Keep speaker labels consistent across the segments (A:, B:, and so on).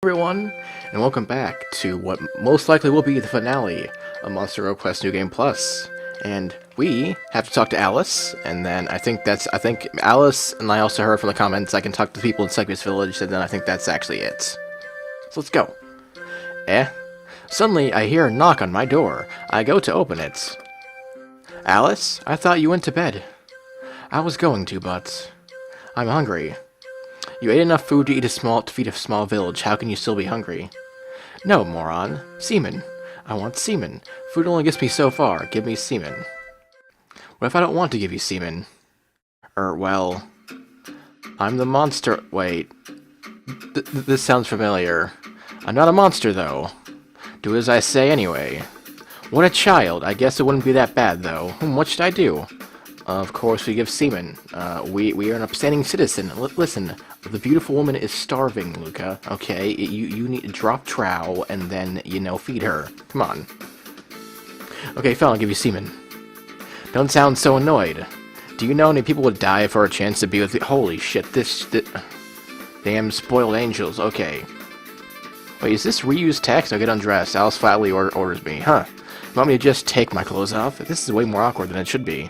A: Everyone, and welcome back to what most likely will be the finale of Monster Road Quest New Game Plus. And we have to talk to Alice, and then I think Alice, and I also heard from the comments I can talk to people in Cypress Village, and then I think that's actually it. So let's go. Eh? Suddenly I hear a knock on my door. I go to open it. Alice, I thought you went to bed. I was going to, but I'm hungry. You ate enough food to feed a small village. How can you still be hungry? No, moron. Semen. I want semen. Food only gets me so far. Give me semen. What if I don't want to give you semen? Well, I'm the monster. Wait. This sounds familiar. I'm not a monster, though. Do as I say anyway. What a child. I guess it wouldn't be that bad, though. What should I do? Of course, we give semen. We are an upstanding citizen. Listen, the beautiful woman is starving, Luca. Okay, you need to drop trowel and then, feed her. Come on. Okay, fine, I'll give you semen. Don't sound so annoyed. Do you know how many people would die for a chance to be with you? Holy shit, this damn spoiled angels. Okay. Wait, is this reused text? I'll get undressed. Alice flatly orders me. Huh. You want me to just take my clothes off? This is way more awkward than it should be.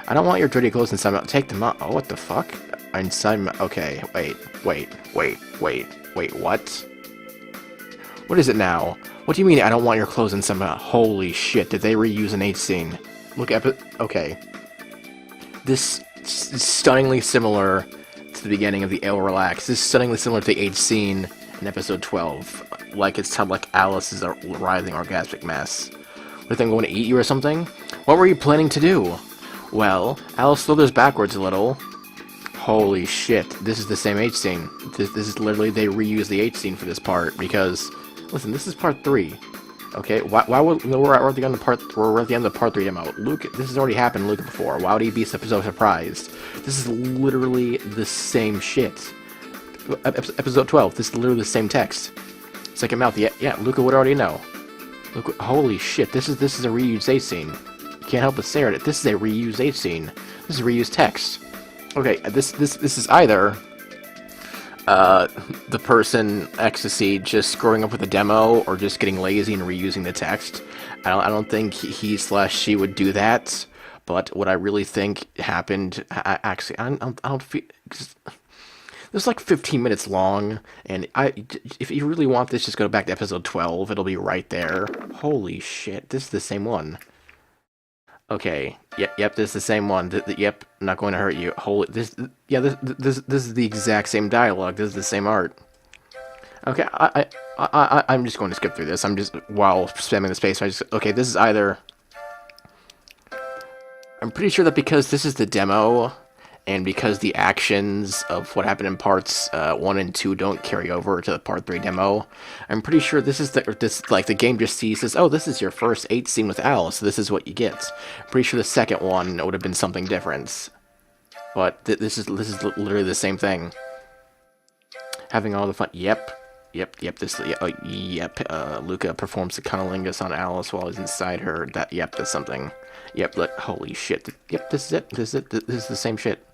A: I don't want your dirty clothes inside my... Take them out. Oh, what the fuck? Inside my... Okay, wait, what? What is it now? What do you mean I don't want your clothes inside my... Holy shit, did they reuse an H scene? Look at... Okay. This is stunningly similar to the beginning of the Ale Relax. This is stunningly similar to the H scene in episode 12. Like it's time like Alice is a writhing orgasmic mess. What, I'm going to eat you or something? What were you planning to do? Well, Alice slithers backwards a little. Holy shit, this is the same H scene. This is literally, they reuse the H scene for this part, because, listen, this is part 3. Okay, why would, we're at the end of the part 3 demo. Luke, this has already happened to Luke before. Why would he be so surprised? This is literally the same shit. Episode 12, this is literally the same text. Second mouth, yeah, Luca would already know. Look, holy shit, this is a reused H scene. Can't help but stare at it. This is a reused H scene. This is reused text. Okay, this is either the person ecstasy just screwing up with a demo or just getting lazy and reusing the text. I don't think he/she would do that. But what I really think happened, I don't feel. This is like 15 minutes long, and if you really want this, just go back to episode 12. It'll be right there. Holy shit, this is the same one. Okay, yep, this is the same one. Yep, not going to hurt you. Holy, this is the exact same dialogue. This is the same art. Okay, I'm just going to skip through this. I'm just, while spamming the space, okay, this is either... I'm pretty sure that because this is the demo, and because the actions of what happened in parts 1 and 2 don't carry over to the part 3 demo, I'm pretty sure this is the game just sees this, oh, this is your first 8 scene with Alice, so this is what you get. I'm pretty sure the second one would have been something different. But this is literally the same thing. Having all the fun. Yep, Luca performs the cunnilingus on Alice while he's inside her. That's something. Yep, look, holy shit. Yep, this is it. This is the same shit.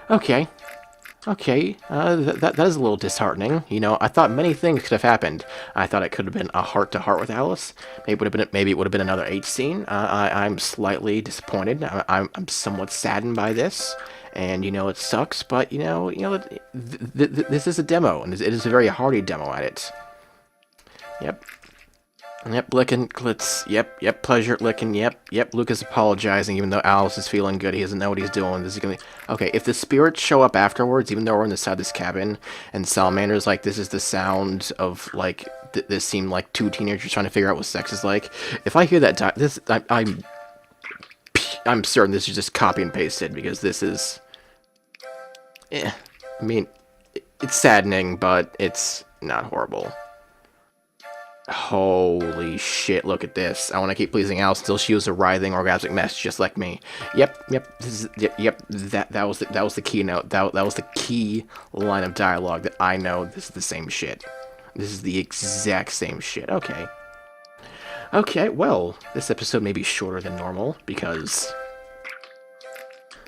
A: Okay, that is a little disheartening. I thought many things could have happened. I thought it could have been a heart-to-heart with Alice. Maybe it would have been another H scene. I'm slightly disappointed. I'm somewhat saddened by this, and it sucks. But this is a demo, and it is a very hearty demo at it. Yep, licking clits. Yep, pleasure licking. Yep, Luca's apologizing, even though Alice is feeling good. He doesn't know what he's doing. This is gonna be... Okay, if the spirits show up afterwards, even though we're inside this cabin, and Salamander's like, this is the sound of, like, this seemed like 2 teenagers trying to figure out what sex is like. If I hear that, I'm certain this is just copy and pasted, because this is... I mean, it's saddening, but it's not horrible. Holy shit, look at this. I want to keep pleasing Alice until she was a writhing orgasmic mess just like me. Yep, that was the key note. That was the key line of dialogue that I know this is the same shit. This is the exact same shit. Okay, well, this episode may be shorter than normal because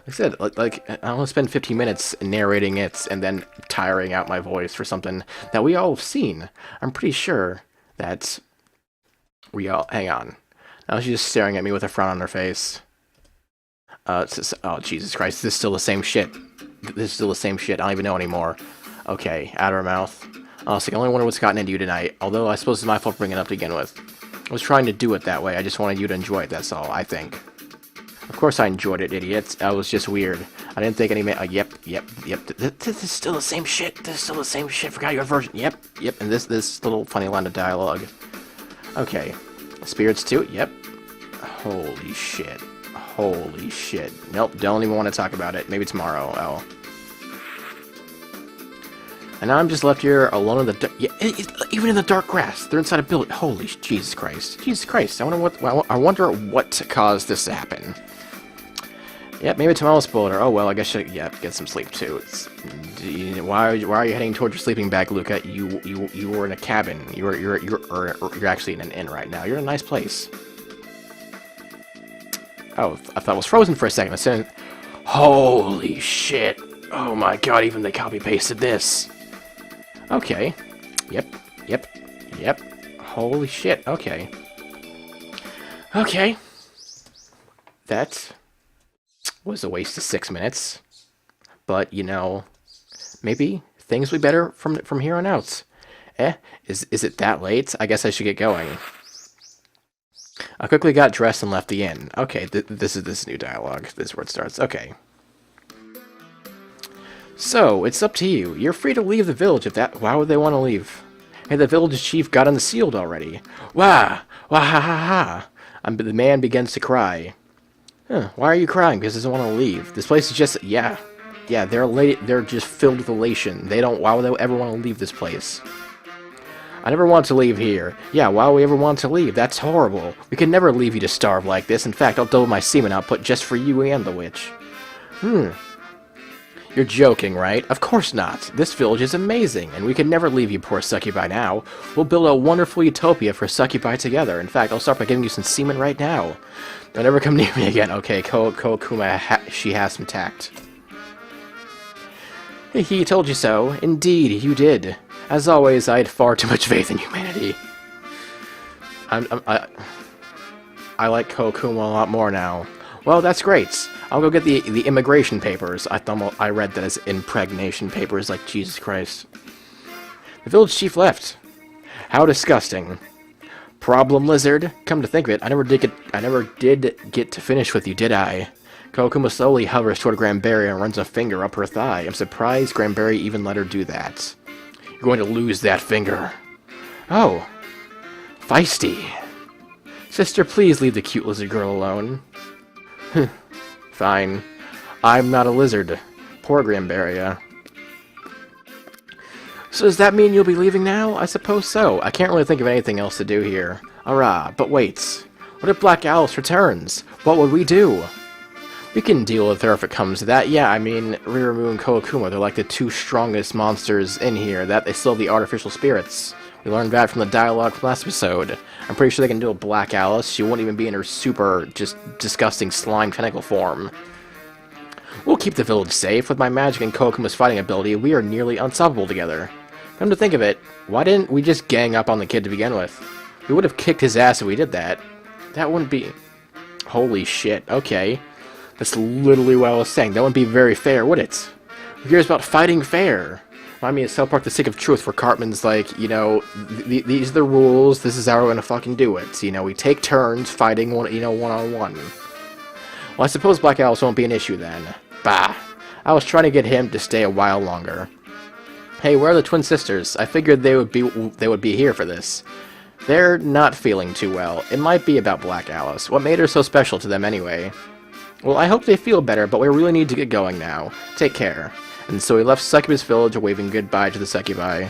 A: I said, like I want to spend 15 minutes narrating it and then tiring out my voice for something that we all have seen. I'm pretty sure that we all... Hang on. Now she's just staring at me with a frown on her face. Oh, Jesus Christ. This is still the same shit. This is still the same shit. I don't even know anymore. Okay, out of her mouth. Honestly, I only wonder what's gotten into you tonight. Although, I suppose it's my fault for bringing it up to begin with. I was trying to do it that way. I just wanted you to enjoy it, that's all, I think. Of course I enjoyed it, idiots. That was just weird. I didn't think any man... yep. This is still the same shit. This is still the same shit. Forgot your version. Yep. And this little funny line of dialogue. Okay. Spirits too? Yep. Holy shit. Holy shit. Nope, don't even want to talk about it. Maybe tomorrow. Oh. And now I'm just left here alone in the... even in the dark grass. They're inside a building. Holy Jesus Christ. Jesus Christ. I wonder what caused this to happen. Yep, maybe tomorrow's spoiler. Oh, well, I guess get some sleep, too. Why are you heading towards your sleeping bag, Luca? You were in a cabin. You're actually in an inn right now. You're in a nice place. Oh, I thought it was frozen for a second. I said, holy shit. Oh my god, even they copy-pasted this. Okay. Yep. Holy shit, okay. Okay. That was a waste of 6 minutes. But, you know, maybe things will be better from here on out. Is it that late? I guess I should get going. I quickly got dressed and left the inn. Okay, this is new dialogue. This is where it starts. Okay. So, it's up to you. You're free to leave the village if that... Why would they want to leave? Hey, the village chief got unsealed already. Wah! Wah ha ha ha! The man begins to cry. Huh, why are you crying? Because he doesn't want to leave. This place is just... Yeah, they're just filled with elation. Why would they ever want to leave this place? I never want to leave here. Yeah, why would we ever want to leave? That's horrible. We can never leave you to starve like this. In fact, I'll double my semen output just for you and the witch. You're joking, right? Of course not. This village is amazing, and we can never leave you poor succubi now. We'll build a wonderful utopia for succubi together. In fact, I'll start by giving you some semen right now. Don't ever come near me again. Okay, Kuma, she has some tact. He told you so. Indeed, you did. As always, I had far too much faith in humanity. I like Kokuma a lot more now. Well, that's great. I'll go get the immigration papers. I read that as impregnation papers, like Jesus Christ. The village chief left. How disgusting. Problem, lizard. Come to think of it, I never did get to finish with you, did I? Kokuma slowly hovers toward Granberry and runs a finger up her thigh. I'm surprised Granberry even let her do that. You're going to lose that finger. Oh. Feisty. Sister, please leave the cute lizard girl alone. Fine. I'm not a lizard. Poor Granberry. So does that mean you'll be leaving now? I suppose so. I can't really think of anything else to do here. Hurrah, but wait. What if Black Alice returns? What would we do? We can deal with her if it comes to that. Yeah, I mean, Riramu and Koakuma, they're like the two strongest monsters in here. That they still have the artificial spirits. We learned that from the dialogue from last episode. I'm pretty sure they can do a Black Alice. She won't even be in her super, just disgusting slime tentacle form. We'll keep the village safe. With my magic and Koakuma's fighting ability, we are nearly unstoppable together. Come to think of it, why didn't we just gang up on the kid to begin with? We would have kicked his ass if we did that. That wouldn't be... Holy shit, okay. That's literally what I was saying. That wouldn't be very fair, would it? Who cares about fighting fair? Remind me of South Park: The Stick of Truth, where Cartman's like, you know, these are the rules, this is how we're gonna fucking do it. You know, we take turns fighting one-on-one. Well, I suppose Black Alice won't be an issue then. Bah. I was trying to get him to stay a while longer. Hey, where are the twin sisters? I figured they would be here for this. They're not feeling too well. It might be about Black Alice. What made her so special to them anyway? Well, I hope they feel better, but we really need to get going now. Take care. And so he left Succubus Village, waving goodbye to the Succubi.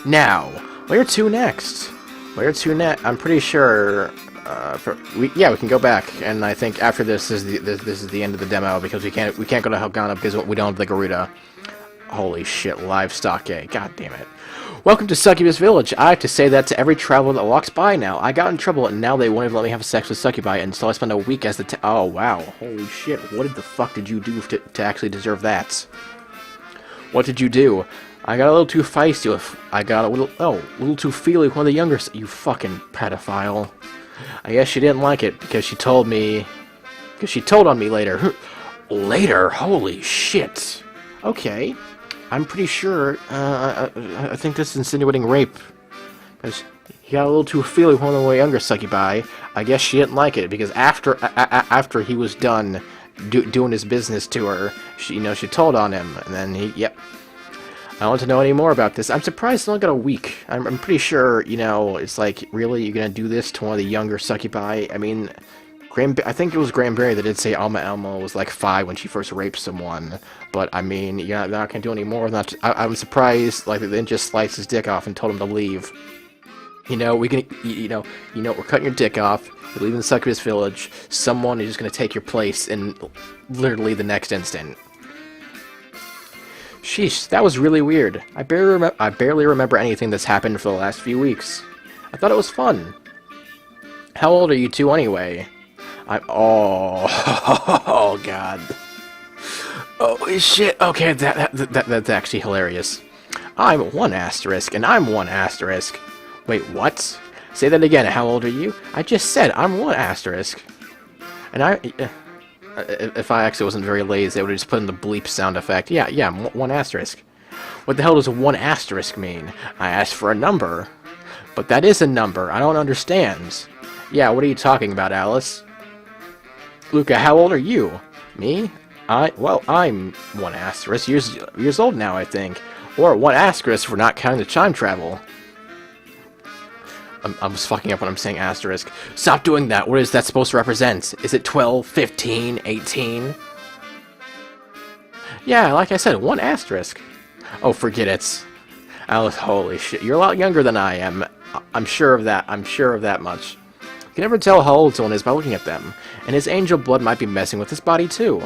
A: Now, where to next? Where to next? I'm pretty sure... we can go back, and I think after this is the end of the demo, because we can't go to Helgana because we don't have the Garuda. Holy shit, livestock gay. God damn it. Welcome to Succubus Village. I have to say that to every traveler that walks by now. I got in trouble and now they won't even let me have sex with succubi until I spend a week as the oh, wow. Holy shit. What the fuck did you do to actually deserve that? What did you do? I got a little too feisty with... I got a little too feely with one of the younger... You fucking pedophile. I guess she didn't like it because she told me... Because she told on me later. Later? Holy shit. Okay. I'm pretty sure, I think this is insinuating rape. Because he got a little too feely with one of the younger succubi. I guess she didn't like it, because after he was done doing his business to her, she told on him, and then yep. I don't want to know any more about this. I'm surprised it's only got a week. I'm pretty sure, it's like, really, you're gonna do this to one of the younger succubi? I mean... I think it was Granberry that did say Alma was like 5 when she first raped someone, but I mean, they're not gonna do any more. I'm surprised like they didn't just slice his dick off and told him to leave. We're cutting your dick off. You're leaving the Succubus Village. Someone is just gonna take your place in literally the next instant. Sheesh, that was really weird. I barely remember anything that's happened for the last few weeks. I thought it was fun. How old are you two anyway? Oh god. Oh shit. Okay, that's actually hilarious. I'm 1 asterisk, and I'm 1 asterisk. Wait, what? Say that again. How old are you? I just said I'm 1 asterisk. And if I actually wasn't very lazy, I would have just put in the bleep sound effect. Yeah, I'm 1 asterisk. What the hell does 1 asterisk mean? I asked for a number. But that is a number. I don't understand. Yeah, what are you talking about, Alice? Luca, how old are you? Me? I'm 1 asterisk years old now, I think. Or 1 asterisk for not counting the time travel. I'm just fucking up when I'm saying asterisk. Stop doing that. What is that supposed to represent? Is it 12, 15, 18? Yeah, like I said, 1 asterisk. Oh, forget it. Alice, holy shit. You're a lot younger than I am. I'm sure of that. I'm sure of that much. You can never tell how old someone is by looking at them, and his angel blood might be messing with his body too.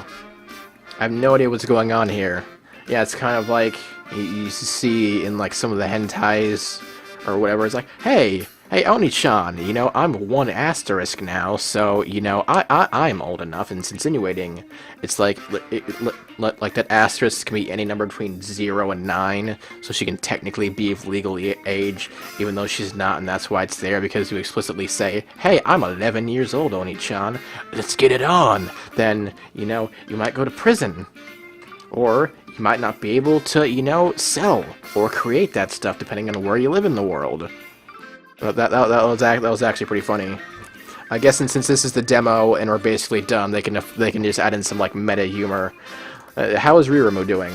A: I have no idea what's going on here. Yeah, it's kind of like you see in like some of the hentais or whatever. It's like, hey, Oni-chan, I'm 1 asterisk now, so I'm old enough, and it's insinuating. It's like like that asterisk can be any number between 0 and 9, so she can technically be of legal age, even though she's not, and that's why it's there, because you explicitly say, hey, I'm 11 years old, Oni-chan, let's get it on. Then, you might go to prison. Or you might not be able to, sell or create that stuff, depending on where you live in the world. That was actually pretty funny. I guess since this is the demo and we're basically done, they can just add in some like meta humor. How is Riramu doing?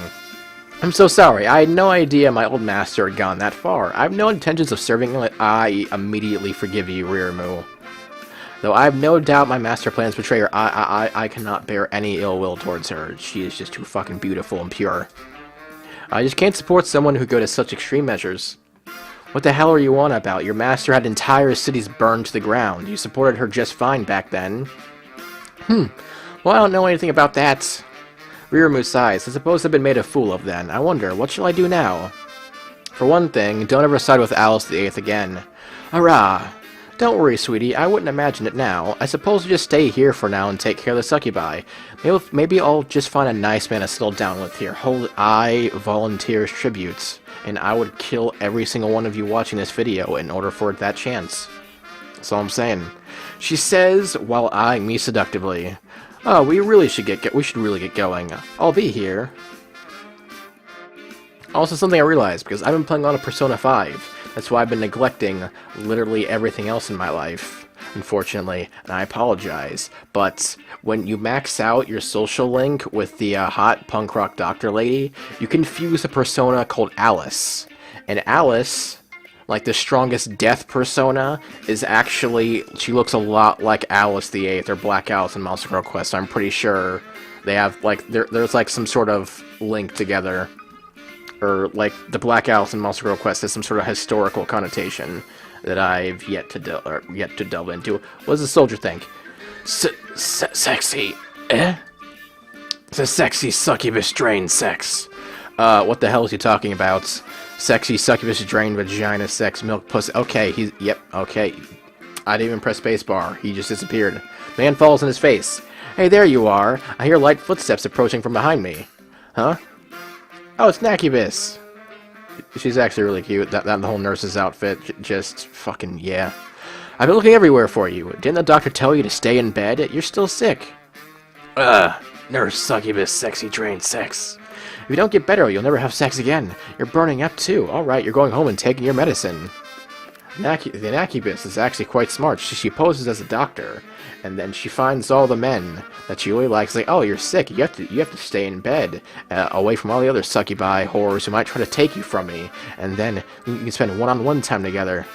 A: I'm so sorry. I had no idea my old master had gone that far. I have no intentions of serving him. I immediately forgive you, Riramu. Though I have no doubt my master plans betray her. I cannot bear any ill will towards her. She is just too fucking beautiful and pure. I just can't support someone who go to such extreme measures. What the hell are you on about? Your master had entire cities burned to the ground. You supported her just fine back then. Well, I don't know anything about that. Riramu sighs. I suppose I've been made a fool of then. I wonder, what shall I do now? For one thing, don't ever side with Alice the Eighth again. Hurrah! Don't worry, sweetie. I wouldn't imagine it now. I suppose we'll just stay here for now and take care of the succubi. Maybe I'll just find a nice man to settle down with here. I volunteer as tributes. And I would kill every single one of you watching this video in order for that chance. That's all I'm saying. She says, while eyeing me seductively. Oh, we should really get going. I'll be here. Also, something I realized, because I've been playing a lot of Persona 5. That's why I've been neglecting literally everything else in my life, unfortunately, and I apologize. But when you max out your social link with the hot punk rock doctor lady, you can fuse a persona called Alice. And Alice, like the strongest death persona, is actually, she looks a lot like Alice the Eighth, or Black Alice in Monster Girl Quest. I'm pretty sure they have, like, there's like some sort of link together. Or, like, the Black Alice in Monster Girl Quest has some sort of historical connotation that I've yet to delve into. What does the soldier think? Sexy. Eh? It's a sexy succubus drain sex. What the hell is he talking about? Sexy, succubus, drained vagina, sex, milk, pussy. Okay, yep, okay. I didn't even press spacebar. He just disappeared. Man falls on his face. Hey, there you are. I hear light footsteps approaching from behind me. Huh? Oh, it's Nakibis. She's actually really cute. That whole nurse's outfit, just fucking, yeah. I've been looking everywhere for you. Didn't the doctor tell you to stay in bed? You're still sick. Nurse, succubus, sexy, drained sex. If you don't get better, you'll never have sex again. You're burning up, too. Alright, you're going home and taking your medicine. The Nakibis is actually quite smart. She poses as a doctor, and then she finds all the men that she really likes. Like, oh, you're sick. You have to stay in bed, away from all the other succubi whores who might try to take you from me, and then you can spend one-on-one time together.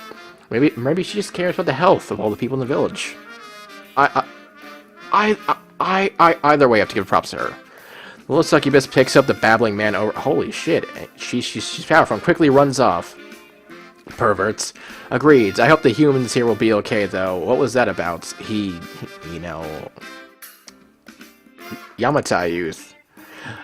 A: Maybe she just cares about the health of all the people in the village. Either way, I have to give props to her. The little succubus picks up the babbling man over. Holy shit! She's powerful and quickly runs off. Perverts. Agreed. I hope the humans here will be okay, though. What was that about? You know... Yamatai youth.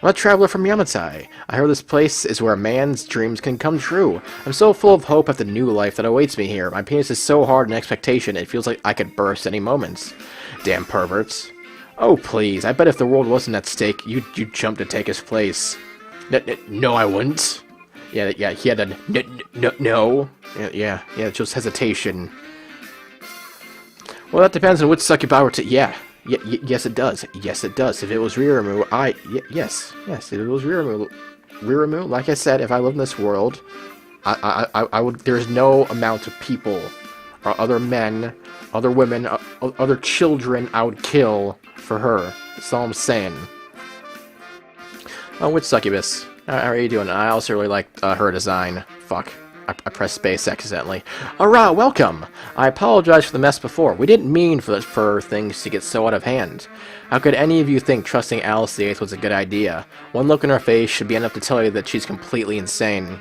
A: I'm a traveler from Yamatai. I heard this place is where a man's dreams can come true. I'm so full of hope at the new life that awaits me here. My penis is so hard in expectation, it feels like I could burst any moment. Damn perverts. Oh, please. I bet if the world wasn't at stake, you'd jump to take his place. No, I wouldn't. Yeah, he had a no. Yeah, just hesitation. Well, that depends on which succubi we're to. Yes, it does. Yes, it does. If it was Riramu, yes. If it was Riramu, like I said, if I lived in this world, I would. There's no amount of people, or other men, other women, other children I would kill for her. That's all I'm saying. Oh, which succubus? How are you doing? I also really like her design. Fuck. I pressed space accidentally. Alright, welcome! I apologize for the mess before. We didn't mean for things to get so out of hand. How could any of you think trusting Alice the Eighth was a good idea? One look in her face should be enough to tell you that she's completely insane.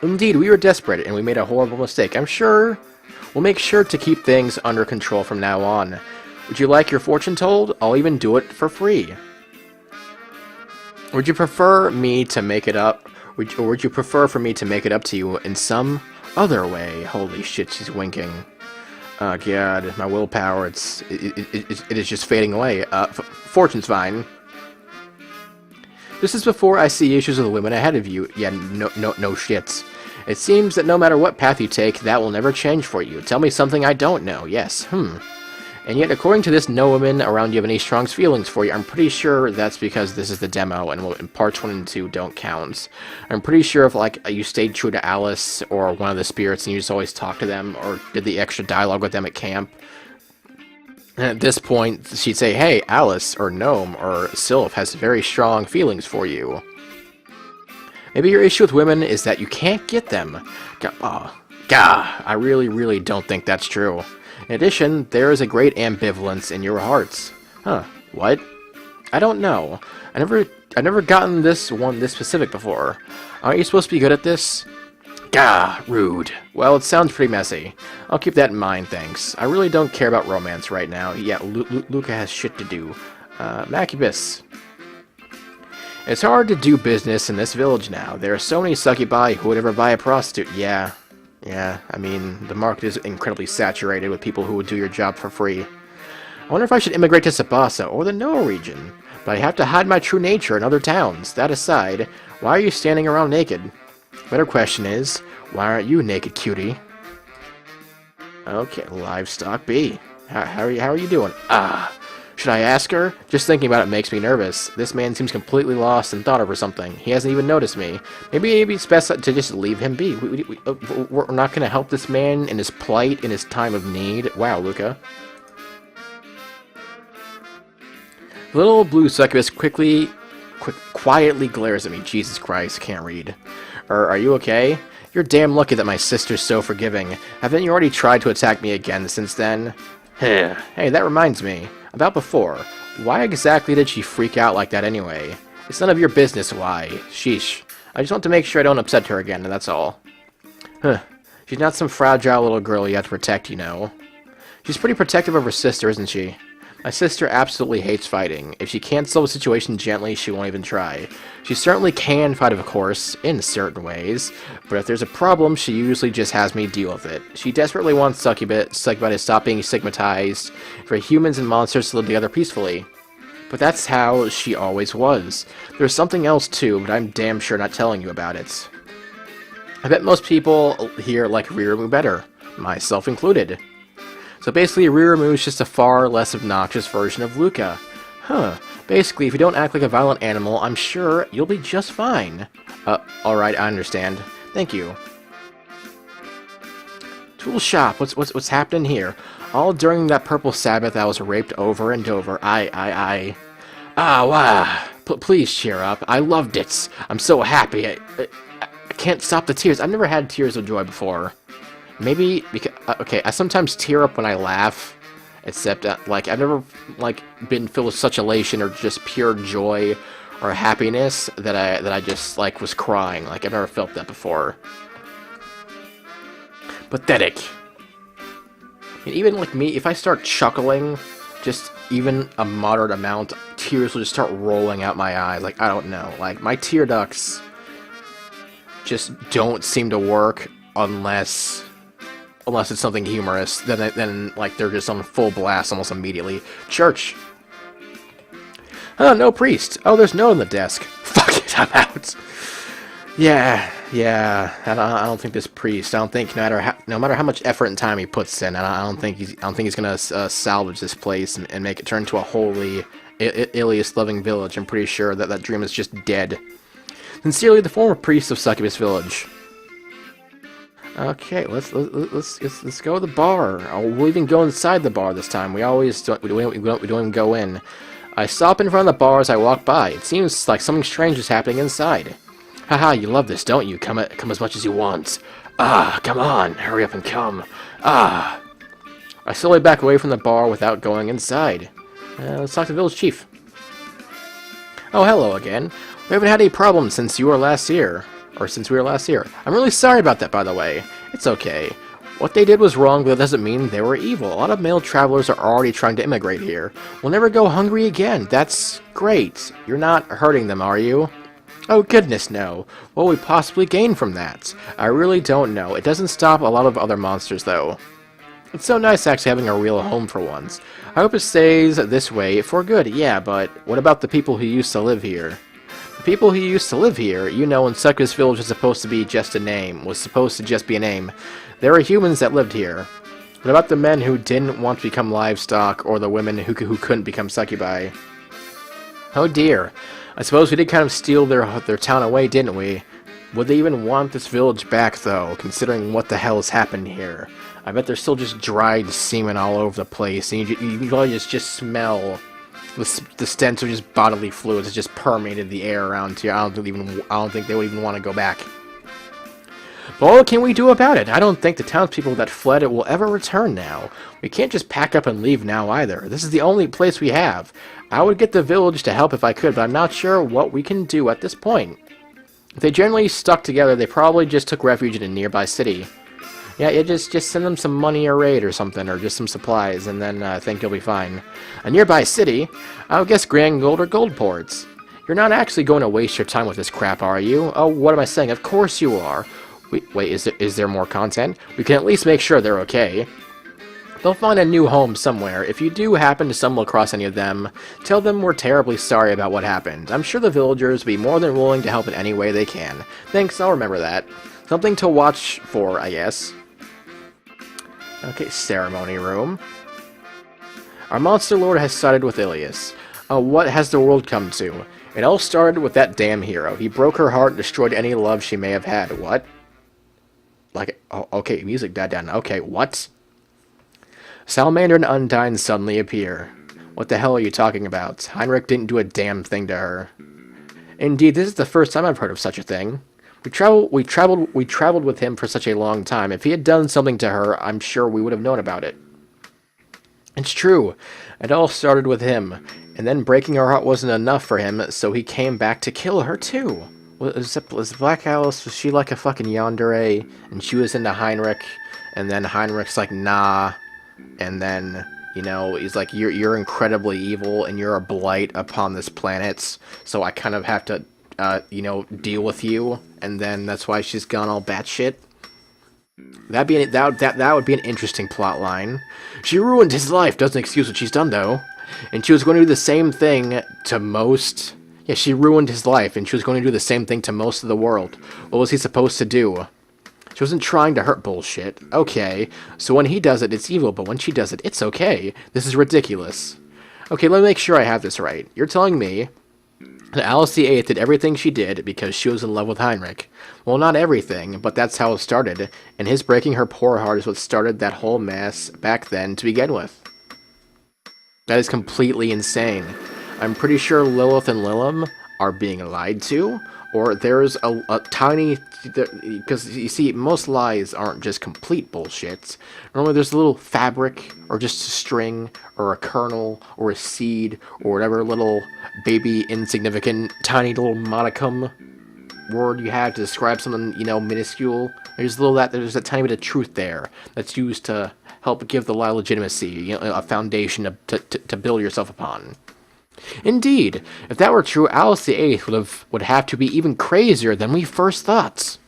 A: Indeed, we were desperate, and we made a horrible mistake. We'll make sure to keep things under control from now on. Would you like your fortune told? I'll even do it for free. Would you prefer me to make it up? Or would you prefer for me to make it up to you in some other way? Holy shit, she's winking. Oh god, my willpower, it is just fading away. Fortune's fine. This is before I see issues with the women ahead of you. Yeah, no shits. It seems that no matter what path you take, that will never change for you. Tell me something I don't know. Yes, And yet, according to this, no women around you have any strong feelings for you. I'm pretty sure that's because this is the demo, and parts 1 and 2 don't count. I'm pretty sure if, like, you stayed true to Alice or one of the spirits and you just always talked to them, or did the extra dialogue with them at camp, and at this point, she'd say, hey, Alice, or Gnome, or Sylph has very strong feelings for you. Maybe your issue with women is that you can't get them. I really don't think that's true. In addition, there is a great ambivalence in your hearts. Huh, what? I don't know. I've never gotten this one this specific before. Aren't you supposed to be good at this? Rude. Well, it sounds pretty messy. I'll keep that in mind, thanks. I really don't care about romance right now. Yeah, Luca has shit to do. Macubus. It's hard to do business in this village now. There are so many succubi who would ever buy a prostitute. Yeah, I mean, the market is incredibly saturated with people who would do your job for free. I wonder if I should immigrate to Sabasa or the Noah region, but I have to hide my true nature in other towns. That aside, why are you standing around naked? Better question is, why aren't you naked, cutie? Okay, livestock B. How are you doing? Should I ask her? Just thinking about it makes me nervous. This man seems completely lost and thought of or something. He hasn't even noticed me. Maybe it's best to just leave him be. We're not going to help this man in his plight, in his time of need. Wow, Luca. The little blue succubus quietly glares at me. Jesus Christ, can't read. Are you okay? You're damn lucky that my sister's so forgiving. Haven't you already tried to attack me again since then? Hey, that reminds me. About before, why exactly did she freak out like that anyway? It's none of your business why. Sheesh. I just want to make sure I don't upset her again, and that's all. She's not some fragile little girl you have to protect, you know. She's pretty protective of her sister, isn't she? My sister absolutely hates fighting. If she can't solve a situation gently, she won't even try. She certainly can fight, of course, in certain ways, but if there's a problem, she usually just has me deal with it. She desperately wants Succubus to stop being stigmatized, for humans and monsters to live together peacefully. But that's how she always was. There's something else too, but I'm damn sure not telling you about it. I bet most people here like Myreahis better, myself included. So basically, Myreahis is just a far less obnoxious version of Luca. Huh. Basically, if you don't act like a violent animal, I'm sure you'll be just fine. Alright, I understand. Thank you. Tool shop, what's happening here? All during that purple Sabbath, I was raped over and over. Ah, wow. Please cheer up. I loved it. I'm so happy. I can't stop the tears. I've never had tears of joy before. Maybe because okay, I sometimes tear up when I laugh, except like I've never like been filled with such elation or just pure joy or happiness that I just like was crying. Like I've never felt that before. Pathetic. And even like me, if I start chuckling, just even a moderate amount, tears will just start rolling out my eyes. Like I don't know, like my tear ducts just don't seem to work unless it's something humorous, then like they're just on full blast almost immediately. Church. Oh, no priest. Oh, there's no on the desk. Fuck it, I'm out. Yeah. I don't think this priest. I don't think no matter how much effort and time he puts in, I don't think he's gonna salvage this place and make it turn into a holy, Ilias loving village. I'm pretty sure that dream is just dead. Sincerely, the former priest of Succubus Village. Okay, let's go to the bar. We'll even go inside the bar this time. We don't even go in. I stop in front of the bar as I walk by. It seems like something strange is happening inside. Haha, you love this, don't you? Come as much as you want. Ah, come on, hurry up and come. Ah. I slowly back away from the bar without going inside. Let's talk to the village chief. Oh, hello again. We haven't had any problems since you were last here. Or since we were last here. I'm really sorry about that, by the way. It's okay. What they did was wrong, but that doesn't mean they were evil. A lot of male travelers are already trying to immigrate here. We'll never go hungry again. That's great. You're not hurting them, are you? Oh, goodness, no. What will we possibly gain from that? I really don't know. It doesn't stop a lot of other monsters, though. It's so nice actually having a real home for once. I hope it stays this way for good. Yeah, but what about the people who used to live here? The people who used to live here, you know, when Succubus Village was supposed to be just a name, There were humans that lived here. What about the men who didn't want to become livestock, or the women who couldn't become succubi? Oh dear. I suppose we did kind of steal their town away, didn't we? Would they even want this village back, though, considering what the hell has happened here? I bet there's still just dried semen all over the place, and you can probably just smell the stench of just bodily fluids that just permeated the air around here. I don't think they would even want to go back. But what can we do about it? I don't think the townspeople that fled it will ever return now. We can't just pack up and leave now either. This is the only place we have. I would get the village to help if I could, but I'm not sure what we can do at this point. If they generally stuck together, they probably just took refuge in a nearby city. Yeah, just send them some money or aid or something, or just some supplies, and then I think you'll be fine. A nearby city? I would guess Grand Gold or Goldports. You're not actually going to waste your time with this crap, are you? Oh, what am I saying? Of course you are. Wait, is there more content? We can at least make sure they're okay. They'll find a new home somewhere. If you do happen to stumble across any of them, tell them we're terribly sorry about what happened. I'm sure the villagers will be more than willing to help in any way they can. Thanks, I'll remember that. Something to watch for, I guess. Okay, ceremony room. Our monster lord has sided with Ilias. What has the world come to? It all started with that damn hero. He broke her heart and destroyed any love she may have had. What? Like, oh, okay, music died down. Okay, what? Salamander and Undine suddenly appear. What the hell are you talking about? Heinrich didn't do a damn thing to her. Indeed, this is the first time I've heard of such a thing. We traveled with him for such a long time. If he had done something to her, I'm sure we would have known about it. It's true. It all started with him. And then breaking her heart wasn't enough for him, so he came back to kill her too. Was Black Alice, was she like a fucking yandere? And she was into Heinrich, and then Heinrich's like, nah. And then You know, he's like, you're incredibly evil, and you're a blight upon this planet, so I kind of have to, you know, deal with you, and then that's why she's gone all batshit. That would be an interesting plot line. She ruined his life, doesn't excuse what she's done, though. And she was going to do the same thing to most... Yeah, she ruined his life, and she was going to do the same thing to most of the world. What was he supposed to do? She wasn't trying to hurt bullshit. Okay, so when he does it, it's evil, but when she does it, it's okay. This is ridiculous. Okay, let me make sure I have this right. You're telling me that Alice the Eighth did everything she did because she was in love with Heinrich. Well, not everything, but that's how it started, and his breaking her poor heart is what started that whole mess back then to begin with. That is completely insane. I'm pretty sure Lilith and Lilim are being lied to, or there's a tiny... Because, you see, most lies aren't just complete bullshits. Normally there's a little fabric, or just a string, or a kernel, or a seed, or whatever little baby, insignificant, tiny little modicum word you have to describe something, you know, minuscule. There's that tiny bit of truth there that's used to help give the lie legitimacy, you know, a foundation to build yourself upon. Indeed, if that were true, Alice the Eighth would have to be even crazier than we first thought.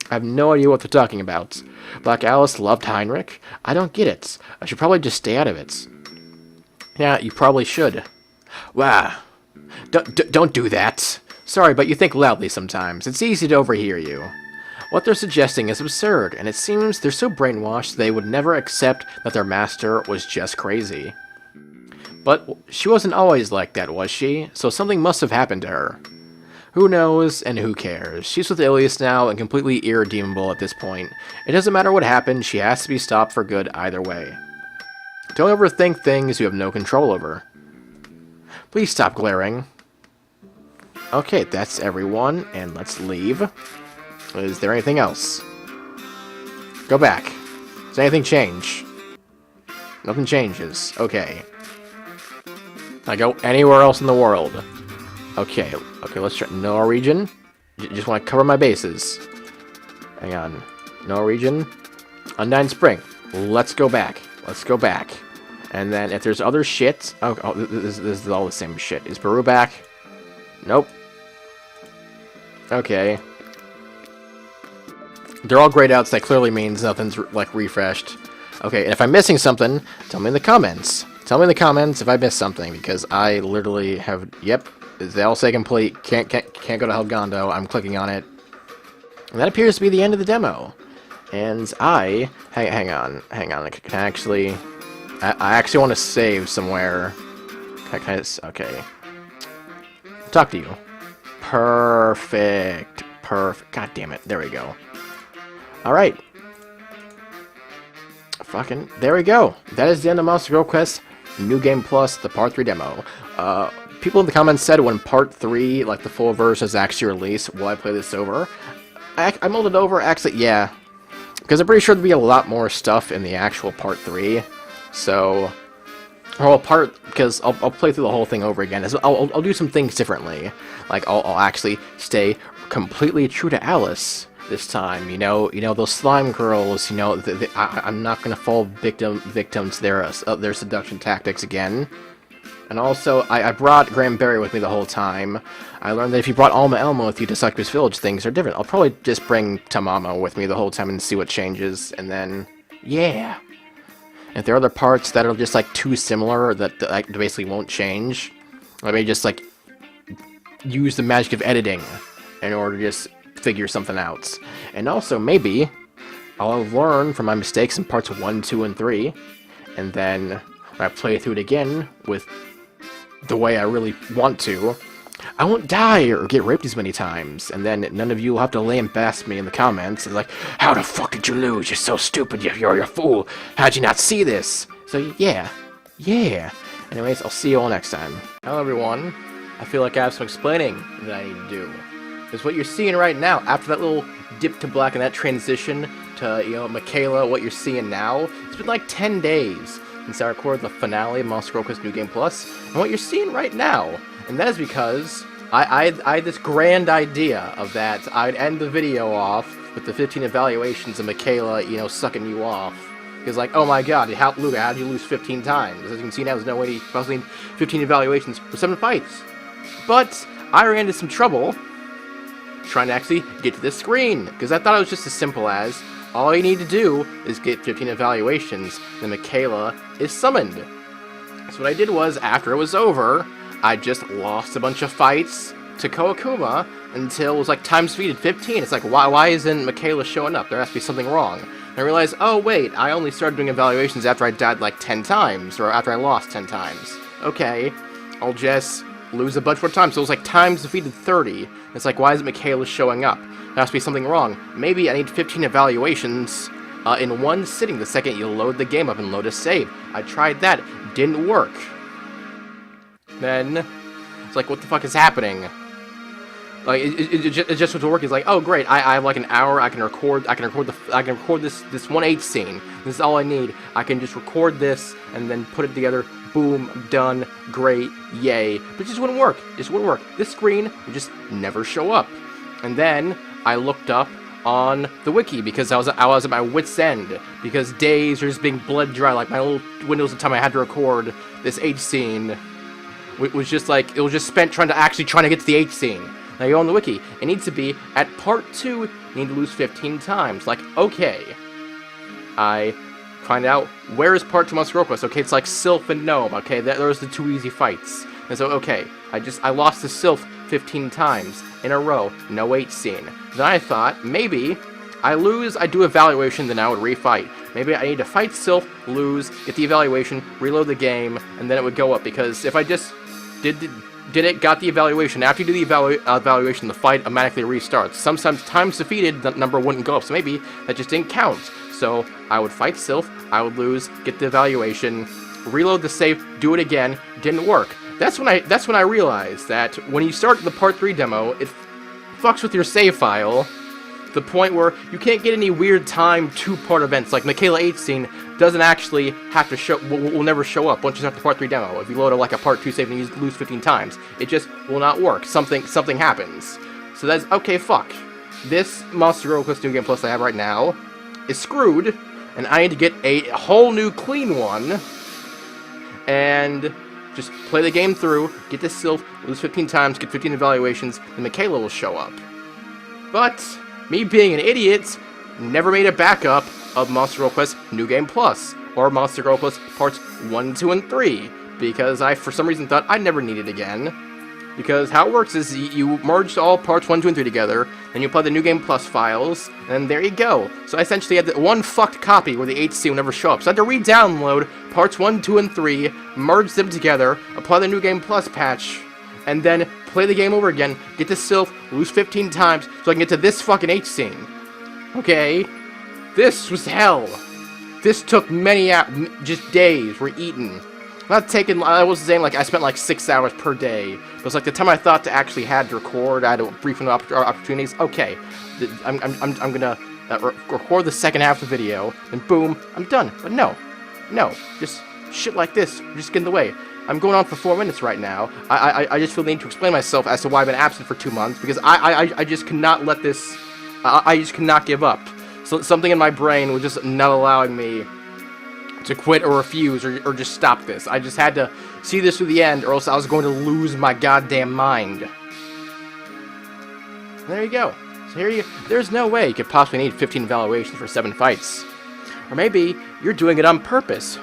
A: I have no idea what they're talking about. Black Alice loved Heinrich? I don't get it. I should probably just stay out of it. Yeah, you probably should. Wow. Don't do that. Sorry, but you think loudly sometimes. It's easy to overhear you. What they're suggesting is absurd, and it seems they're so brainwashed they would never accept that their master was just crazy. But she wasn't always like that, was she? So something must have happened to her. Who knows, and who cares? She's with Ilias now, and completely irredeemable at this point. It doesn't matter what happened, she has to be stopped for good either way. Don't overthink things you have no control over. Please stop glaring. Okay, that's everyone, and let's leave. Is there anything else? Go back. Does anything change? Nothing changes. Okay. I go anywhere else in the world. Okay, let's try Norwegian. Just want to cover my bases. Hang on. Norwegian. Undyne Spring. Let's go back. Let's go back. And then if there's other shit... Oh, this is all the same shit. Is Peru back? Nope. Okay. They're all grayed outs. That clearly means nothing's, like, refreshed. Okay, and if I'm missing something, tell me in the comments. Tell me in the comments if I missed something, because I literally have... Yep, they all say complete. Can't go to Helgondo. I'm clicking on it. And that appears to be the end of the demo. And I... Hang on. Can I actually... I actually want to save somewhere. Can I okay. Talk to you. Perfect. God damn it. There we go. Alright. Fucking... There we go. That is the end of Monster Girl Quest New Game Plus, the Part 3 demo. People in the comments said when Part 3, like the full version, is actually released, will I play this over? I mulled it over, actually, yeah. Because I'm pretty sure there'll be a lot more stuff in the actual Part 3. So... Well, because I'll play through the whole thing over again. I'll do some things differently. Like, I'll actually stay completely true to Alice this time. You know those slime girls. You know, I'm not gonna fall victim to their seduction tactics again. And also, I brought Graham Berry with me the whole time. I learned that if you brought Alma Elma with you to Succubus Village, things are different. I'll probably just bring Tamama with me the whole time and see what changes, and then, yeah. If there are other parts that are just, like, too similar, that like, basically won't change, I may just, like, use the magic of editing in order to just figure something out. And also, maybe, I'll learn from my mistakes in parts 1, 2, and 3, and then when I play through it again with the way I really want to, I won't die or get raped as many times, and then none of you will have to lambast me in the comments and like, how the fuck did you lose? You're so stupid, you're a fool. How'd you not see this? So yeah. Anyways, I'll see you all next time. Hello everyone. I feel like I have some explaining that I need to do. Because what you're seeing right now, after that little dip to black and that transition to, you know, Michaela, what you're seeing now, it's been like 10 days since I recorded the finale of Monster Girl Quest New Game Plus, and what you're seeing right now, and that is because I had this grand idea of that I'd end the video off with the 15 evaluations of Michaela, you know, sucking you off. He's like, oh my god, Luca, how did you lose 15 times? As you can see now, there's no way to possibly need 15 evaluations for 7 fights. But I ran into some trouble trying to actually get to this screen, because I thought it was just as simple as, all you need to do is get 15 evaluations, then Michaela is summoned. So what I did was, after it was over, I just lost a bunch of fights to Koakuma until it was like times defeated 15. It's like, why isn't Michaela showing up? There has to be something wrong. And I realized, oh wait, I only started doing evaluations after I died like 10 times, or after I lost 10 times. Okay, I'll just lose a bunch more times. So it was like times defeated 30. It's like, why isn't Michaela showing up? There has to be something wrong. Maybe I need 15 evaluations in one sitting the second you load the game up and load a save. I tried that. Didn't work. Then, it's like, what the fuck is happening? Like, it just was working. It's like, oh great, I have like an hour. I can record this 1/8 scene. This is all I need. I can just record this and then put it together. Boom, done. Great, yay. But it just wouldn't work. It just wouldn't work. This screen would just never show up. And then I looked up on the wiki because I was at my wit's end, because days are just being bled dry. Like my little windows of time I had to record this H scene was just like, it was just spent trying to get to the H scene. Now you go on the wiki, it needs to be at part 2, you need to lose 15 times. Like, okay. I find out, where is part 2 Monster Girl Quest? Okay, it's like Sylph and Gnome. Okay, those are the 2 easy fights. And so, okay, I lost to Sylph 15 times in a row, no H scene. Then I thought, maybe I do evaluation, then I would refight. Maybe I need to fight Sylph, lose, get the evaluation, reload the game, and then it would go up. Because if I just got the evaluation, after you do the evaluation, the fight automatically restarts. Sometimes times defeated, the number wouldn't go up, so maybe that just didn't count. So I would fight Sylph, I would lose, get the evaluation, reload the save, do it again, didn't work. That's when I realized that when you start the part 3 demo, it fucks with your save file to the point where you can't get any weird time 2-part events. Like Michaela H scene doesn't actually have to show, will never show up once you start the part 3 demo. If you load a part 2 save and you lose 15 times, it just will not work. Something happens. So that's, okay, fuck. This Monster Girl Quest New Game Plus I have right now is screwed, and I need to get a whole new clean one, and just play the game through, get this Sylph, lose 15 times, get 15 evaluations, then Michaela will show up. But, me being an idiot, never made a backup of Monster Girl Quest New Game Plus, or Monster Girl Quest Parts 1, 2, and 3, because I, for some reason, thought I'd never need it again. Because how it works is you merge all parts 1, 2, and 3 together, then you plug the New Game Plus files, and there you go. So I essentially had one fucked copy where the HC will never show up. So I had to re-download parts 1, 2, and 3, merge them together, apply the New Game Plus patch, and then play the game over again, get to Sylph, lose 15 times, so I can get to this fucking H scene. Okay? This was hell. This took many just days were eaten. I wasn't saying like I spent like 6 hours per day, but it was like the time I thought to actually had to record, I had to brief on opportunities. Okay, I'm gonna record the second half of the video, and boom, I'm done. But no, just shit like this just get in the way. I'm going on for 4 minutes right now. I just feel the need to explain myself as to why I've been absent for 2 months, because I just cannot let this, I just cannot give up. So something in my brain was just not allowing me to quit or refuse or just stop this. I just had to see this through the end, or else I was going to lose my goddamn mind. And there you go. So there's no way you could possibly need 15 evaluations for 7 fights. Or maybe you're doing it on purpose.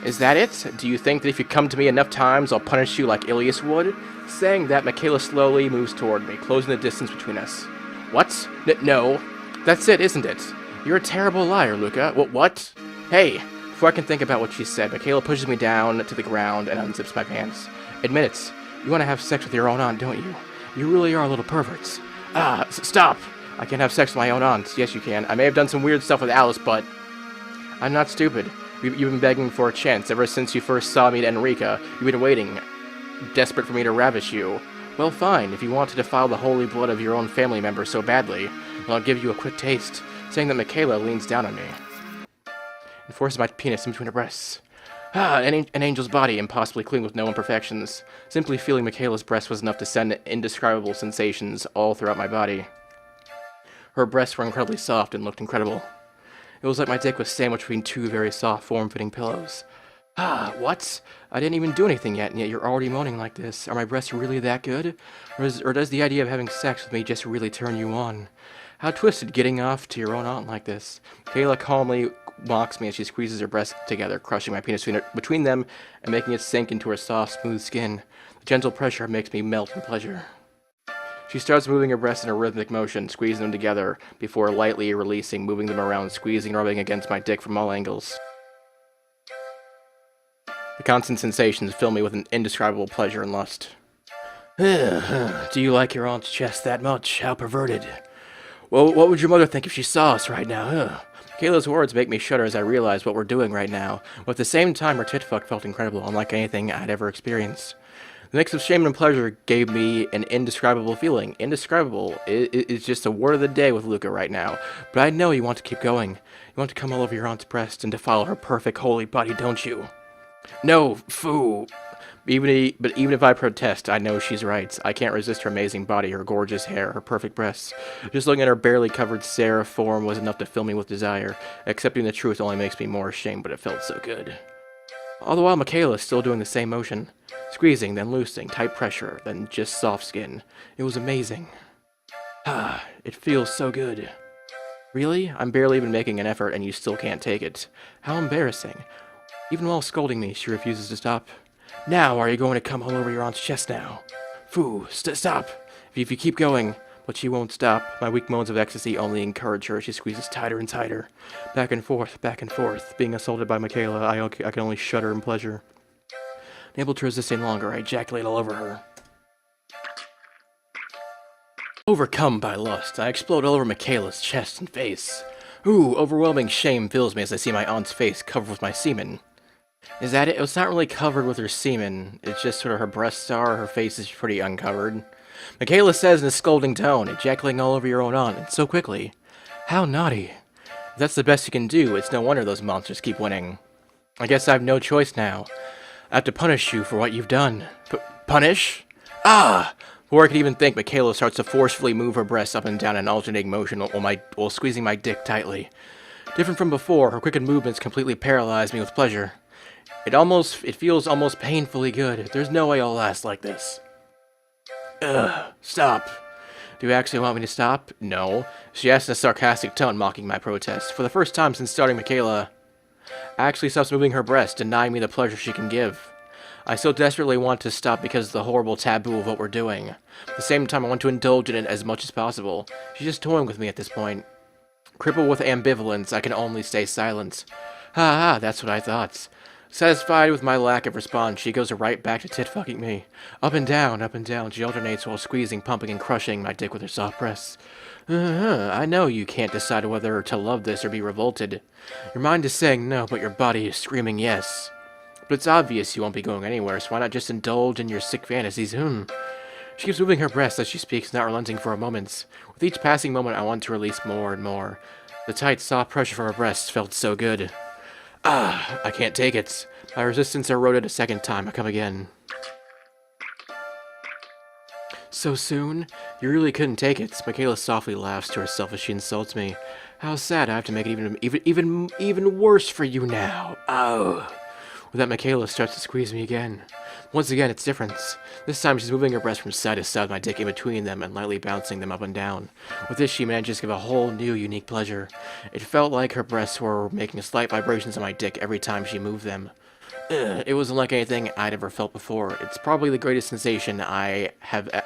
A: Is that it? Do you think that if you come to me enough times, I'll punish you like Ilias would? Saying that, Michaela slowly moves toward me, closing the distance between us. What? No. That's it, isn't it? You're a terrible liar, Luca. What? Hey! Before I can think about what she said, Michaela pushes me down to the ground and unzips my pants. Admit it. You want to have sex with your own aunt, don't you? You really are little perverts. Stop! I can't have sex with my own aunt. Yes, you can. I may have done some weird stuff with Alice, but I'm not stupid. You've been begging for a chance ever since you first saw me at Enrica. You've been waiting, desperate for me to ravish you. Well, fine. If you want to defile the holy blood of your own family member so badly, I'll give you a quick taste. Saying that, Michaela leans down on me and forces my penis in between her breasts. An angel's body, impossibly clean with no imperfections. Simply feeling Michaela's breast was enough to send indescribable sensations all throughout my body. Her breasts were incredibly soft and looked incredible. It was like my dick was sandwiched between two very soft, form-fitting pillows. Ah, what? I didn't even do anything yet, and yet you're already moaning like this. Are my breasts really that good? Or does the idea of having sex with me just really turn you on? How twisted getting off to your own aunt like this. Kayla calmly mocks me as she squeezes her breasts together, crushing my penis between them and making it sink into her soft, smooth skin. The gentle pressure makes me melt in pleasure. She starts moving her breasts in a rhythmic motion, squeezing them together before lightly releasing, moving them around, squeezing and rubbing against my dick from all angles. The constant sensations fill me with an indescribable pleasure and lust. Do you like your aunt's chest that much? How perverted. Well, what would your mother think if she saw us right now? Kayla's words make me shudder as I realize what we're doing right now, but at the same time her tit fuck felt incredible, unlike anything I'd ever experienced. The mix of shame and pleasure gave me an indescribable feeling. Indescribable is just a word of the day with Luca right now, but I know you want to keep going. You want to come all over your aunt's breast and defile her perfect, holy body, don't you? No, foo. But even if I protest, I know she's right. I can't resist her amazing body, her gorgeous hair, her perfect breasts. Just looking at her barely covered seraph form was enough to fill me with desire. Accepting the truth only makes me more ashamed, but it felt so good. All the while, Michaela is still doing the same motion. Squeezing, then loosening, tight pressure, then just soft skin. It was amazing. Ah, it feels so good. Really? I'm barely even making an effort and you still can't take it. How embarrassing. Even while scolding me, she refuses to stop. Now, are you going to come all over your aunt's chest now? Foo, stop. If you keep going. But she won't stop. My weak moans of ecstasy only encourage her as she squeezes tighter and tighter. Back and forth. Being assaulted by Michaela, I can only shudder in pleasure. Unable to resist any longer, I ejaculate all over her. Overcome by lust, I explode all over Michaela's chest and face. Ooh, overwhelming shame fills me as I see my aunt's face covered with my semen. Is that it? It's not really covered with her semen. It's just sort of her breasts are. Her face is pretty uncovered. Michaela says in a scolding tone, ejaculating all over your own aunt, and so quickly. How naughty. If that's the best you can do, it's no wonder those monsters keep winning. I guess I have no choice now. I have to punish you for what you've done. Punish? Ah! Before I could even think, Michaela starts to forcefully move her breasts up and down in an alternating motion while squeezing my dick tightly. Different from before, her quickened movements completely paralyze me with pleasure. It feels almost painfully good. There's no way I'll last like this. Ugh, stop. Do you actually want me to stop? No. She asked in a sarcastic tone, mocking my protest. For the first time since starting, Michaela actually stops moving her breast, denying me the pleasure she can give. I so desperately want to stop because of the horrible taboo of what we're doing. At the same time, I want to indulge in it as much as possible. She's just toying with me at this point. Crippled with ambivalence, I can only stay silent. Ha, that's what I thought. Satisfied with my lack of response, she goes right back to tit-fucking me. Up and down, she alternates while squeezing, pumping, and crushing my dick with her soft breasts. I know you can't decide whether to love this or be revolted. Your mind is saying no, but your body is screaming yes. But it's obvious you won't be going anywhere, so why not just indulge in your sick fantasies, She keeps moving her breasts as she speaks, not relenting for a moment. With each passing moment, I want to release more and more. The tight, soft pressure from her breasts felt so good. Ah, I can't take it. My resistance eroded a second time. I come again. So soon? You really couldn't take it. Michaela softly laughs to herself as she insults me. How sad I have to make it even worse for you now. Oh. With that, Michaela starts to squeeze me again. Once again, it's different. This time, she's moving her breasts from side to side with my dick in between them and lightly bouncing them up and down. With this, she manages to give a whole new, unique pleasure. It felt like her breasts were making slight vibrations on my dick every time she moved them. It wasn't like anything I'd ever felt before. It's probably the greatest sensation I'd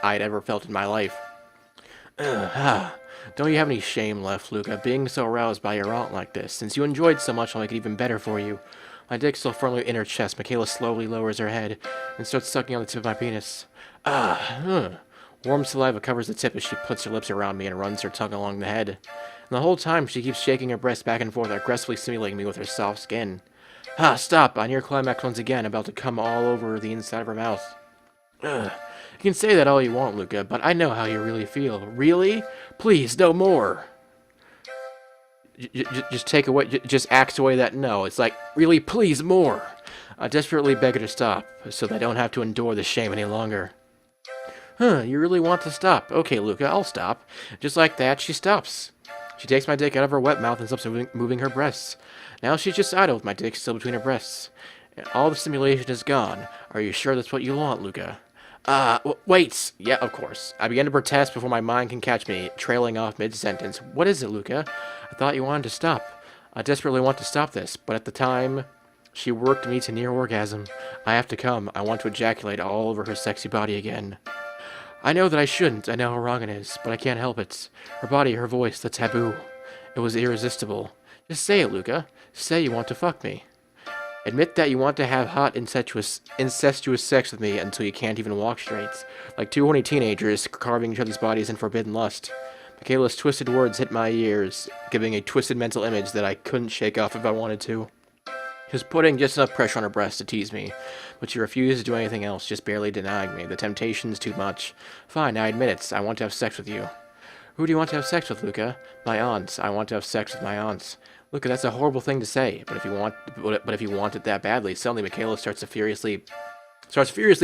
A: ever felt in my life. Don't you have any shame left, Luca, being so aroused by your aunt like this? Since you enjoyed so much, I'll make it even better for you. My dick still firmly in her chest, Michaela slowly lowers her head and starts sucking on the tip of my penis. Warm saliva covers the tip as she puts her lips around me and runs her tongue along the head. And the whole time, she keeps shaking her breasts back and forth, aggressively stimulating me with her soft skin. Stop! I near climax once again, about to come all over the inside of her mouth. You can say that all you want, Luca, but I know how you really feel. Really? Please, no more! Just axe away that no. It's like, really, please, more. I desperately beg her to stop, so that I don't have to endure the shame any longer. You really want to stop? Okay, Luca, I'll stop. Just like that, she stops. She takes my dick out of her wet mouth and stops moving her breasts. Now she's just idle with my dick still between her breasts. All the stimulation is gone. Are you sure that's what you want, Luca? Wait! Yeah, of course. I begin to protest before my mind can catch me, trailing off mid-sentence. What is it, Luca? I thought you wanted to stop. I desperately want to stop this, but at the time, she worked me to near orgasm. I have to come. I want to ejaculate all over her sexy body again. I know that I shouldn't. I know how wrong it is, but I can't help it. Her body, her voice, the taboo. It was irresistible. Just say it, Luca. Say you want to fuck me. Admit that you want to have hot, incestuous sex with me until you can't even walk straight. Like two horny teenagers carving each other's bodies in forbidden lust. Michaela's twisted words hit my ears, giving a twisted mental image that I couldn't shake off if I wanted to. She was putting just enough pressure on her breast to tease me, but she refused to do anything else, just barely denying me. The temptation's too much. Fine, I admit it. I want to have sex with you. Who do you want to have sex with, Luca? My aunts. I want to have sex with my aunts. Luca, that's a horrible thing to say, but if you want it that badly, suddenly Michaela starts furiously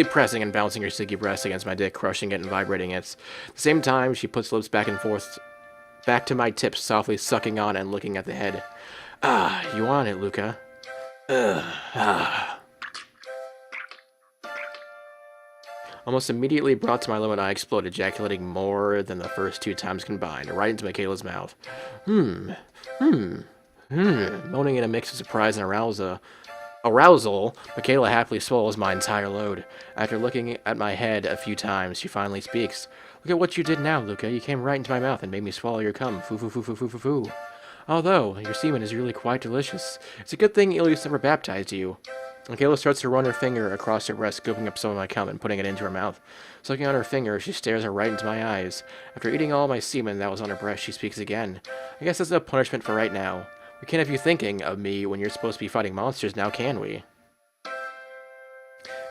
A: pressing and bouncing her sticky breast against my dick, crushing it and vibrating it. At the same time, she puts lips back and forth, back to my tips, softly sucking on and looking at the head. Ah, you want it, Luca? Almost immediately brought to my limit, I exploded, ejaculating more than the first 2 times combined, right into Michaela's mouth. Moaning in a mix of surprise and arousal, Michaela happily swallows my entire load. After looking at my head a few times, she finally speaks. Look at what you did now, Luca. You came right into my mouth and made me swallow your cum. Foo foo foo foo foo foo foo. Although, your semen is really quite delicious. It's a good thing Ilias never baptized you. Michaela starts to run her finger across her breast, scooping up some of my cum and putting it into her mouth. Sucking on her finger, she stares her right into my eyes. After eating all my semen that was on her breast, she speaks again. I guess that's a punishment for right now. We can't have you thinking of me when you're supposed to be fighting monsters now, can we?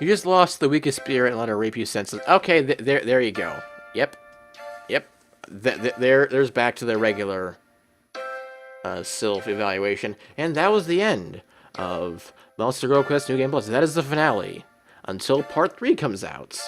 A: You just lost the weakest spirit and let her rape you senseless. Okay, there you go. Yep. There's back to the regular Sylph evaluation. And that was the end of Monster Girl Quest New Game Plus. That is the finale. Until Part 3 comes out.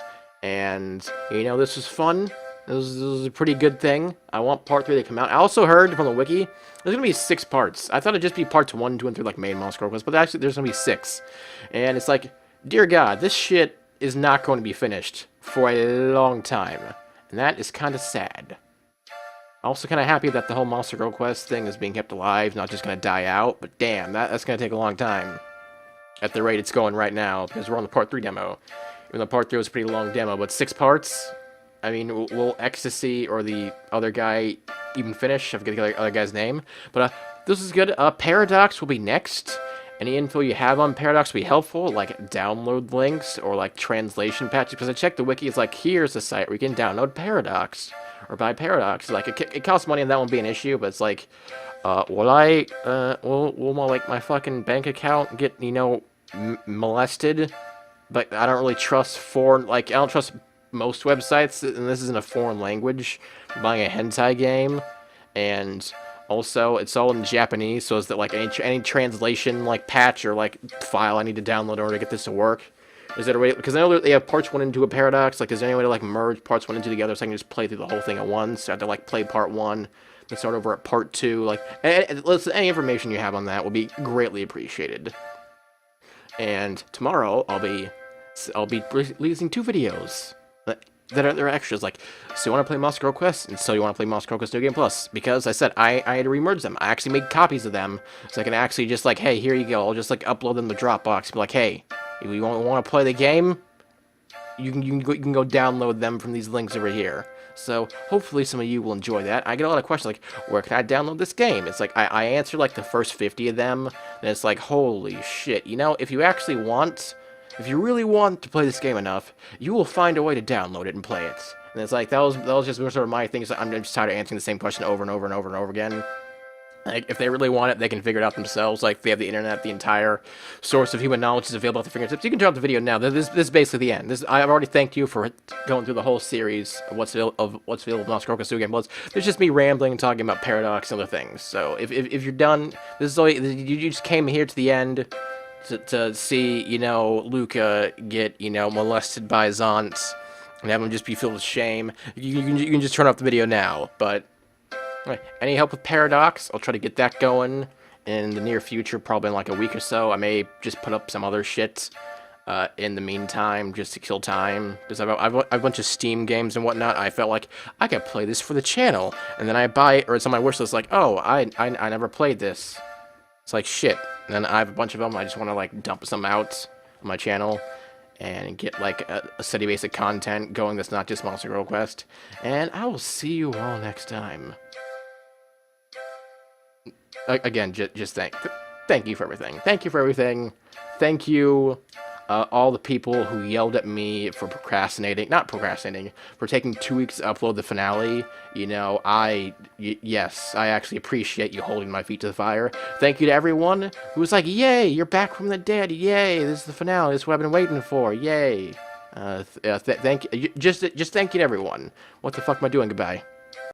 A: And, you know, this was fun. This was a pretty good thing. I want Part 3 to come out. I also heard from the wiki, there's going to be 6 parts. I thought it'd just be parts 1, 2, and 3, like main Monster Girl Quest, but actually there's going to be 6. And it's like, dear God, this shit is not going to be finished for a long time. And that is kind of sad. Also kind of happy that the whole Monster Girl Quest thing is being kept alive, not just going to die out. But damn, that's going to take a long time. At the rate it's going right now, because we're on the Part 3 demo. Even though Part 3 was a pretty long demo, but 6 parts? I mean, will Ecstasy or the other guy even finish? I forget the other guy's name. But this is good. Paradox will be next. Any info you have on Paradox will be helpful, like download links or like translation patches. Because I checked the wiki, it's like, here's a site where you can download Paradox. Or buy Paradox. Like, it costs money and that won't be an issue, but it's like, will my fucking bank account get, you know, molested? But I don't really trust I don't trust most websites, and this isn't a foreign language. I'm buying a hentai game, and also it's all in Japanese, so is that like any translation like patch or like file I need to download in order to get this to work? Is there a way, because I know they have parts 1 and 2 of Paradox, like is there any way to like merge parts 1 and 2 together so I can just play through the whole thing at once? So I have to like play part 1 and start over at part 2, like listen, any information you have on that will be greatly appreciated. And tomorrow I'll be releasing 2 videos that are extras, like, so you want to play Monster Girl Quest, and so you want to play Monster Girl Quest New Game Plus, because I said I had to remerge them. I actually made copies of them, so I can actually just like, hey, here you go, I'll just like upload them to Dropbox, be like, hey, if you want to play the game, you can go download them from these links over here. So hopefully some of you will enjoy that. I get a lot of questions like, where can I download this game? It's like, I answer like the first 50 of them, and it's like, holy shit, you know, if you really want to play this game enough, you will find a way to download it and play it. And it's like, that was just sort of my thing. I'm just tired of answering the same question over and over and over and over again. Like, if they really want it, they can figure it out themselves. Like, they have the internet, the entire source of human knowledge is available at their fingertips. You can drop the video now. This is basically the end. I've already thanked you for going through the whole series of what's available in Monster Girl Quest New Game Plus. There's just me rambling and talking about Paradox and other things. So, if you're done, this is all you just came here to the end to see, you know, Luca get, you know, molested by his aunts and have him just be filled with shame. You can just turn off the video now, but Right. Any help with Paradox? I'll try to get that going in the near future, probably in like a week or so. I may just put up some other shit in the meantime, just to kill time. Because I've a bunch of Steam games and whatnot. I felt like I could play this for the channel, and then I buy it, or it's on my wish list. Like, oh, I never played this. It's like shit. And then I have a bunch of them. I just want to like dump some out on my channel and get like a steady basic content going that's not just Monster Girl Quest. And I will see you all next time. Again, just thank you for everything. Thank you for everything. Thank you, all the people who yelled at me for not procrastinating, for taking 2 weeks to upload the finale. You know, yes, I actually appreciate you holding my feet to the fire. Thank you to everyone who was like, yay, you're back from the dead, yay, this is the finale, this is what I've been waiting for, yay. Thank you, just thank you to everyone. What the fuck am I doing? Goodbye.